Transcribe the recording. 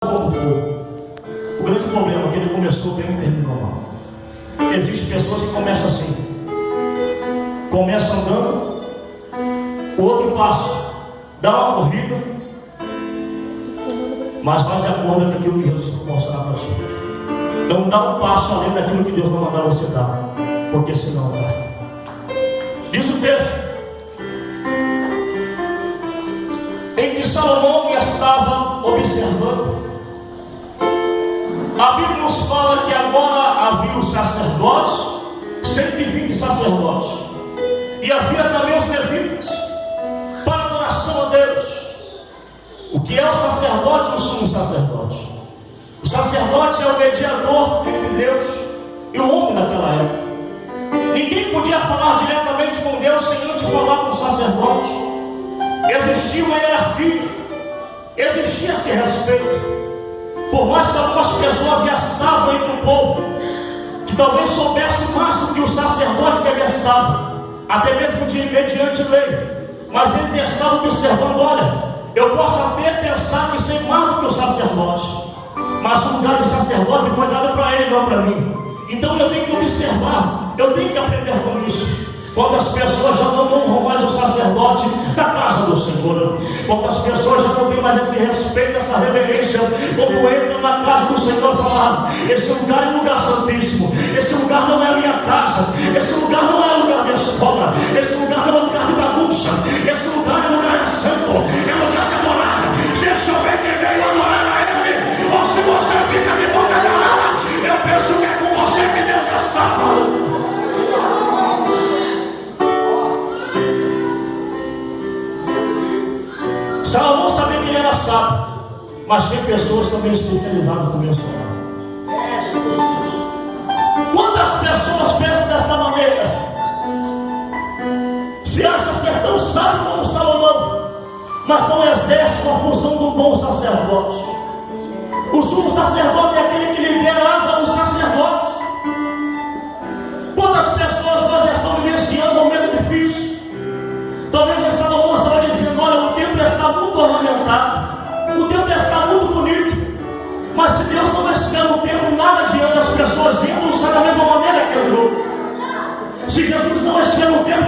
O grande problema é que ele começou bem e terminou mal. Existem pessoas que começam assim. Começa andando, o outro passo, dá uma corrida, mas vai de acordo com aquilo que Jesus proporcionar para ti. Não dá um passo além daquilo que Deus vai mandar você dar, porque senão vai. Diz o texto em que Salomão estava observando. A Bíblia nos fala que agora havia os sacerdotes, 120 sacerdotes, e havia também os levitas, para adoração a Deus. O que é o sacerdote e o sumo sacerdote? O sacerdote é o mediador entre Deus e o homem naquela época. Ninguém podia falar diretamente com Deus sem antes falar com o sacerdote. Existia uma hierarquia, existia esse respeito. Por mais que algumas pessoas já estavam entre o povo, que talvez soubessem mais do que os sacerdotes que ali estavam, até mesmo mediante lei, mas eles já estavam observando: olha, eu posso até pensar que sei mais do que o sacerdote, mas o lugar de sacerdote foi dado para ele, não para mim. Então eu tenho que observar, eu tenho que aprender com isso. Quando as pessoas já não honram mais o sacerdote da casa do Senhor, quando as pessoas já não têm mais esse respeito, essa reverência, quando entram na casa do Senhor e falam: esse lugar é um lugar santíssimo, esse lugar não é a minha casa, esse lugar não é lugar de escola, esse lugar não é lugar de bagunça, esse lugar é lugar santo, é lugar de adorar. Se esse homem que veio adorar a Ele, ou se você fica de boca calada, eu penso que é com você que Deus já está falando. Salomão sabia que ele era sábio, mas tem pessoas também especializadas no mencionar. Quantas pessoas pensam dessa maneira? Se acha ser tão sábio como Salomão, mas não exerce a função do bom sacerdote. O sumo sacerdote é aquele que liderava os sacerdotes. Quantas pessoas nós estão vivenciando um momento difícil? Talvez essa Salomão estava dizendo: olha, o templo está muito ornamentado, o templo está muito bonito, mas se Deus não estiver no templo, nada adianta. As pessoas entram e saem da mesma maneira que entrou. Se Jesus não estiver no templo,